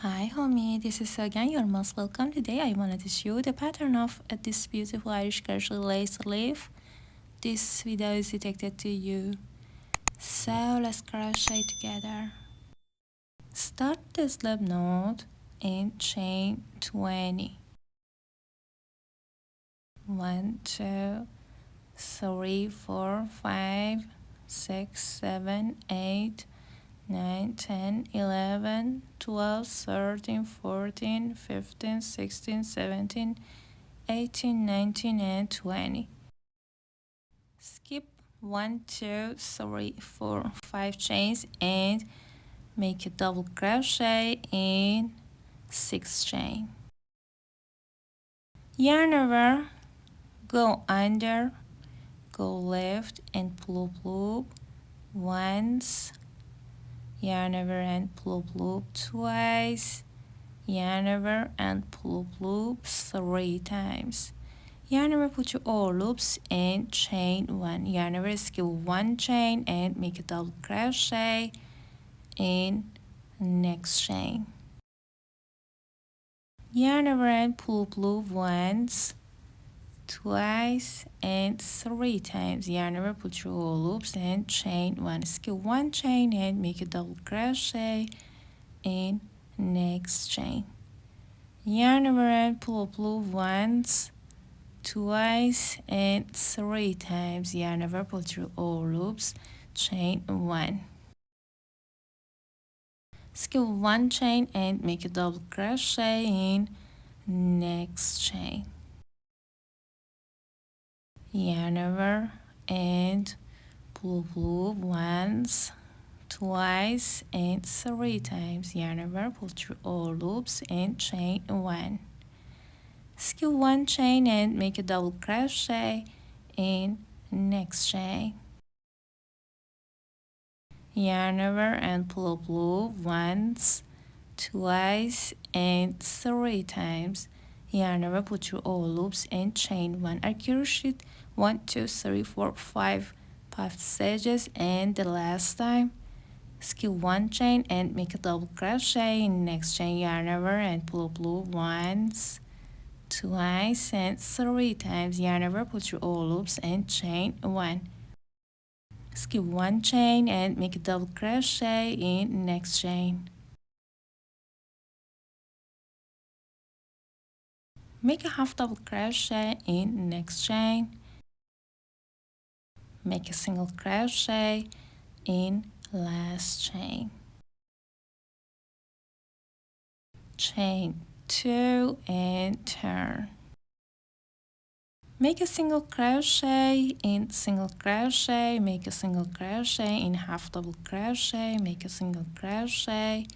Hi homie, this is again your most welcome. Today I wanted to show you the pattern of this beautiful Irish crochet lace leaf. This video is dedicated to you. So let's crochet together. Start the slip knot and chain 20. 1, 2, 3, 4, 5, 6, 7, 8, 9, 10, 11, 12, 13, 14, 15, 16, 17, 18, 19, and 20. Skip 1, 2, 3, 4, 5 chains and make a double crochet in 6 chain. Yarn over, go under, go left and loop loop once, yarn over and loop loop twice, yarn over and loop loop 3 times. Yarn over, put your all loops and chain 1. Yarn over, skip 1 chain and make a double crochet in next chain. Yarn over and loop loop once, twice, and 3 times. Yarn over, put your all loops and chain 1. Skip 1 chain and make a double crochet in next chain. Yarn over and loop loop once, twice, and 3 times. Yarn over, pull through all loops, chain 1. Skip 1 chain and make a double crochet in next chain. Yarn over and pull loop once, twice, and 3 times. Yarn over, pull through all loops and chain 1. Skip 1 chain and make a double crochet in next chain. Yarn over and pull up loop once, twice, and 3 times. Yarn over, put through all loops and chain 1. I crocheted 1, 2, 3, 4, 5 puffed stitches, and the last time skip 1 chain and make a double crochet in next chain. Yarn over and pull up loop once, twice, and 3 times. Yarn over, put through all loops and chain 1. Skip 1 chain and make a double crochet in next chain. Make a half double crochet in next chain. Make a single crochet in last chain. Chain 2 and turn. Make a single crochet in single crochet, make a single crochet in half double crochet, make a single crochet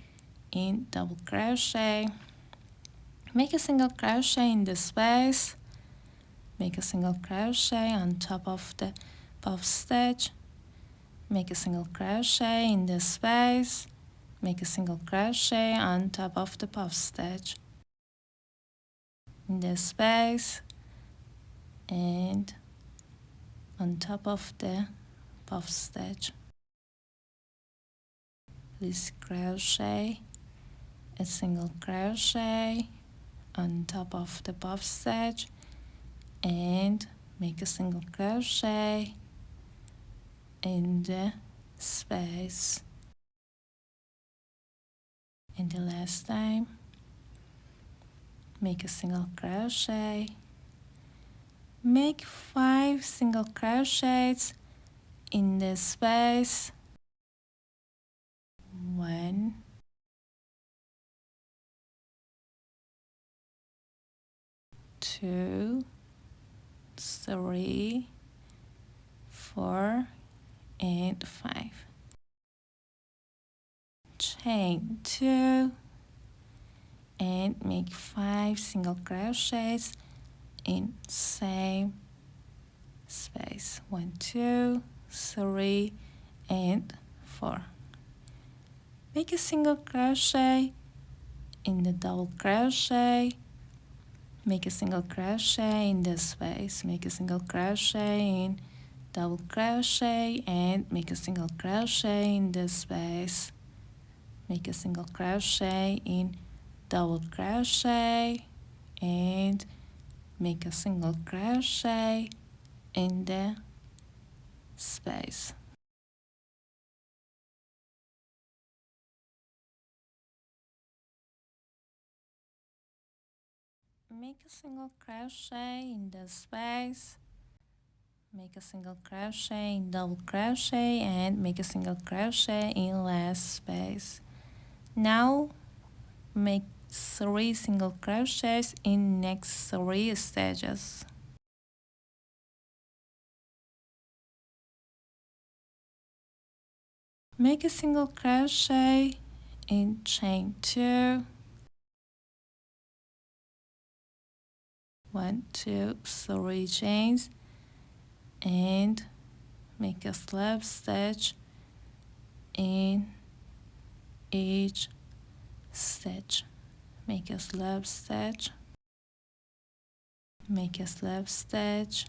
in double crochet, make a single crochet in the space, make a single crochet on top of the puff stitch, make a single crochet in the space, make a single crochet on top of the puff stitch, in the space, and on top of the puff stitch. Please crochet a single crochet on top of the puff stitch and make a single crochet in the space. And the last time, make a single crochet. Make 5 single crochets in the space. 1, 2, 3, 4, and 5. Chain 2 and make 5 single crochets in same space. 1, 2, 3, and 4. Make a single crochet in the double crochet, make a single crochet in the space, make a single crochet in double crochet, and make a single crochet in the space, make a single crochet in double crochet and make a single crochet in the space. Make a single crochet in the space, make a single crochet in double crochet and make a single crochet in last space. Now make 3 single crochets in next 3 stages. Make a single crochet in chain 2, 1, 2, 3 chains, and make a slip stitch in each stitch. Make a slip stitch, make a slip stitch,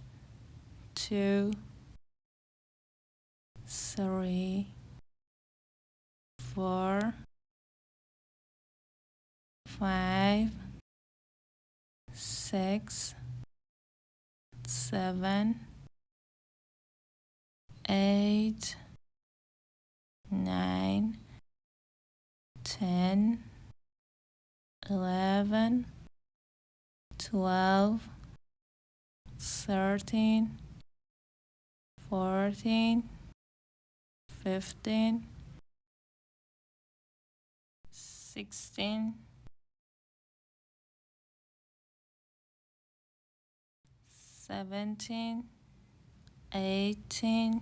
2, 3, 4, 5, 6, 7, 8, 9, 10, 11, 12, 13, 14, 15, 16, 17, 18,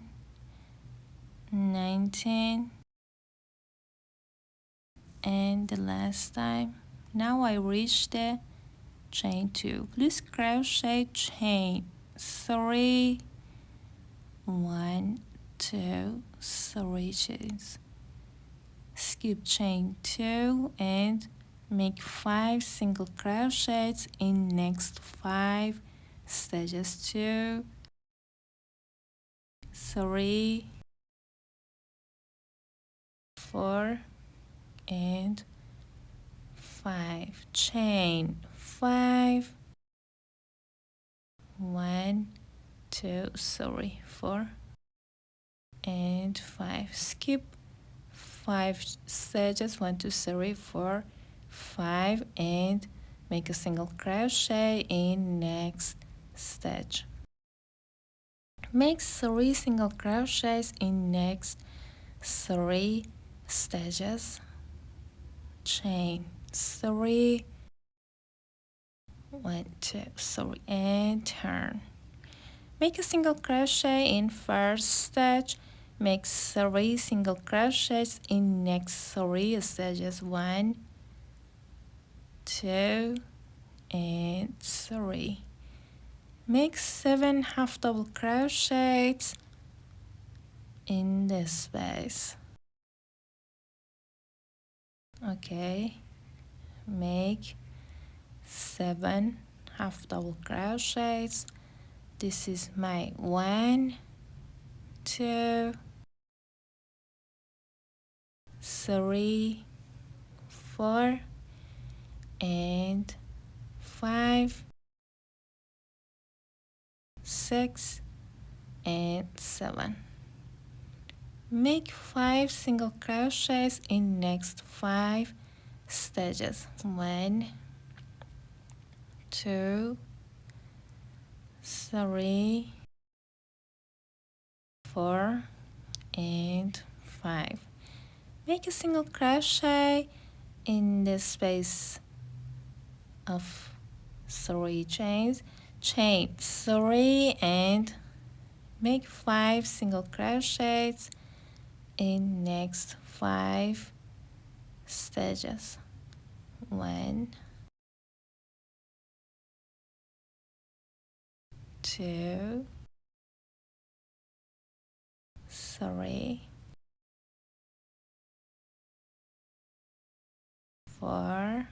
19, and the last time. Now I reached the chain 2. Please crochet chain 3, 1, 2, 3 chains. Skip chain 2 and make 5 single crochets in next 5 stages. 2, 3, 4, and 5. Chain 5, 1, 2, 3, 4, and 5. Skip 5 stages, 1, 2, 3, 4, 5, and make a single crochet in next stitch. Make 3 single crochets in next 3 stages. Chain 3, 1, 2, 3, and turn. Make a single crochet in first stitch. Make 3 single crochets in next 3 stages. 1, 2, and 3. Make 7 half double crochets in this space. Okay, make 7 half double crochets. This is my 1, 2, 3, 4, and 5, 6, and 7. Make 5 single crochets in next 5 stages. 1, 2, 3, 4, and 5. Make a single crochet in the space of 3 chains. Chain 3 and make 5 single crochets in next 5 stages. 1, 2, 3, 4,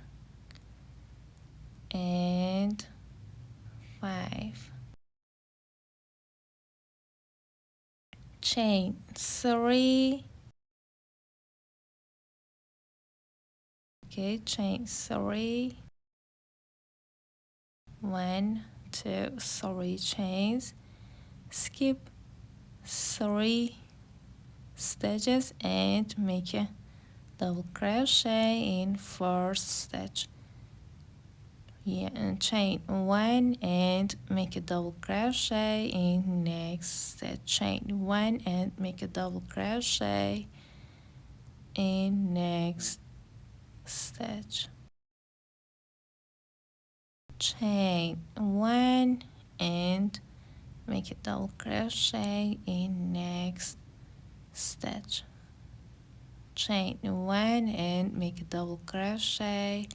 and 5. Chain 3. Okay, chain 3, 1, 2, 3 chains, skip 3 stitches and make a double crochet in first stitch. Yeah, and chain 1 and make a double crochet in next stitch. Chain 1 and make a double crochet in next stitch. Chain 1 and make a double crochet in next stitch. Chain 1 and make a double crochet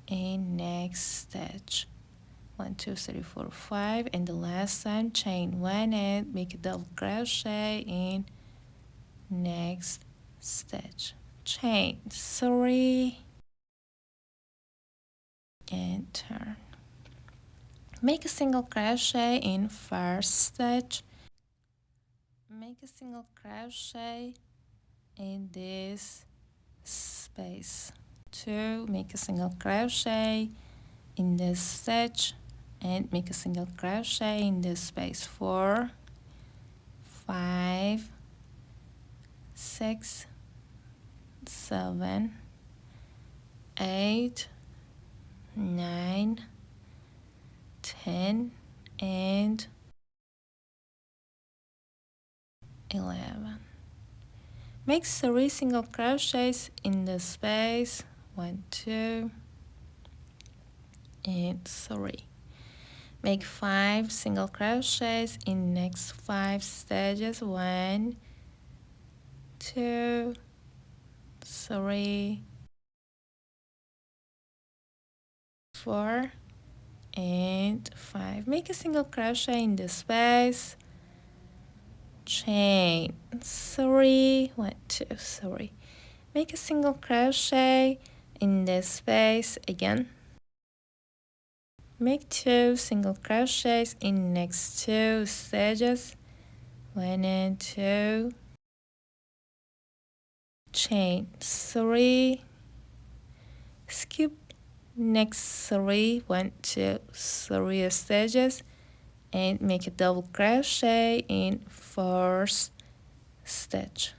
in next stitch. 1 2 3 4 5, and the last time chain 1 and make a double crochet in next stitch. Chain 3 and turn. Make a single crochet in first stitch. Make a single crochet in this space. 2, make a single crochet in this stitch and make a single crochet in this space. 4, 5, 6, 7, 8, 9, 10, and 11. Make 3 single crochets in the space. 1, 2, and 3. Make 5 single crochets in next 5 stitches. 1, 2, 3, 4, and 5. Make a single crochet in the space. Chain 3, 1, 2, 3. Make a single crochet in the space again. Make 2 single crochets in next 2 stitches. 1 and 2. Chain 3. Skip next 3, 1, 2, 3 stitches and make a double crochet in first stitch.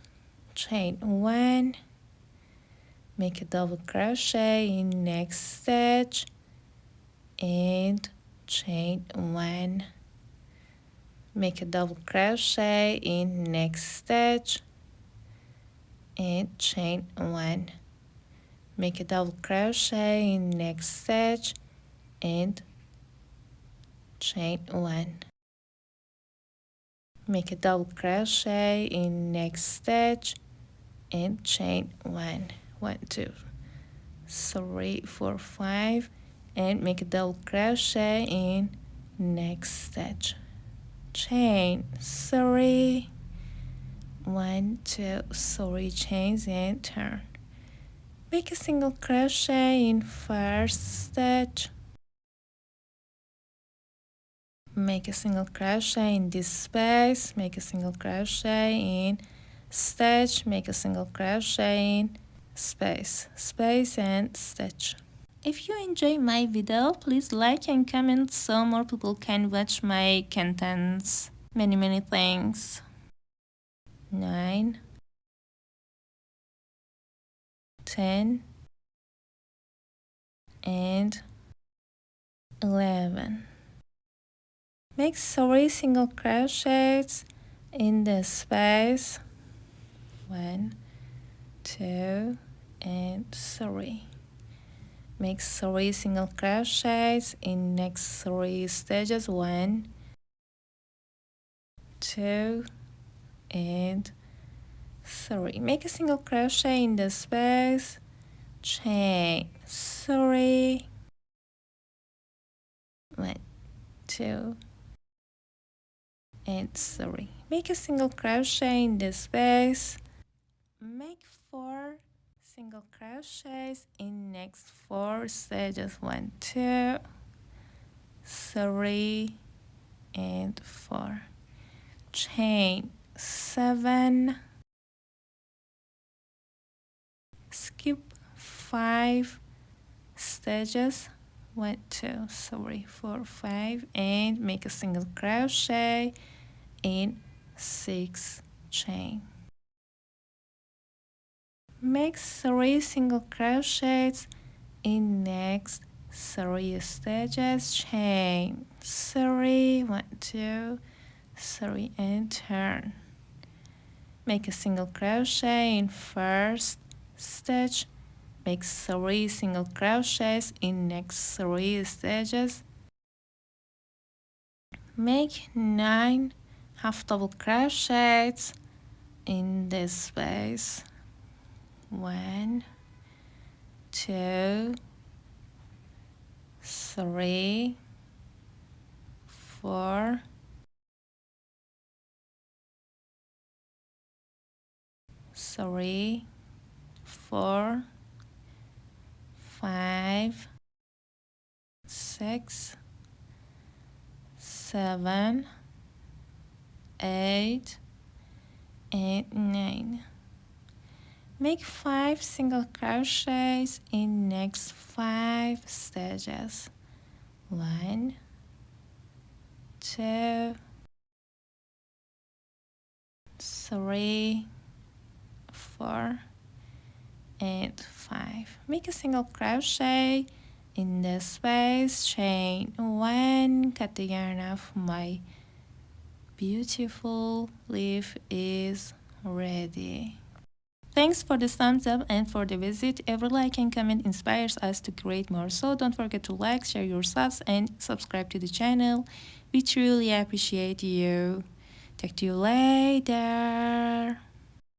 Chain 1. Make a double crochet in next stitch and chain 1. Make a double crochet in next stitch and chain 1. Make a double crochet in next stitch and chain 1. Make a double crochet in next stitch and chain 1. 1, 2, 3, 4, 5, and make a double crochet in next stitch. Chain 3, 1, 2, 3 chains and turn. Make a single crochet in first stitch. Make a single crochet in this space. Make a single crochet in stitch. Make a single crochet in space, space and stitch. If you enjoy my video, please like and comment so more people can watch my contents. Many thanks. 9, 10, and 11. Make 3 single crochets in the space. 1, 2, and 3. Make 3 single crochets in next 3 stitches. 1, 2, and 3. Make a single crochet in the space. Chain 3. 1, 2, and 3. Make a single crochet in the space. Make 4 single crochets in next 4 stitches. 1, 2, 3, and 4. Chain 7. Skip 5 stitches, 1 2 3 4 5, and make a single crochet in 6 chain. Make 3 single crochets in next 3 stitches, chain 3 1 2 3 and turn. Make a single crochet in first stitch, make 3 single crochets in next 3 stitches, make 9 half double crochets in this space, 1 2 3 4 3 4 5 6 7 8 and 9. Make 5 single crochets in next 5 stitches, 1 2 3 4 and 5. Make a single crochet in the space, chain 1, cut the yarn off. My beautiful leaf is ready. Thanks for the thumbs up and for the visit. Every like and comment inspires us to create more, so don't forget to like, share your thoughts, and subscribe to the channel. We truly appreciate you. Talk to you later.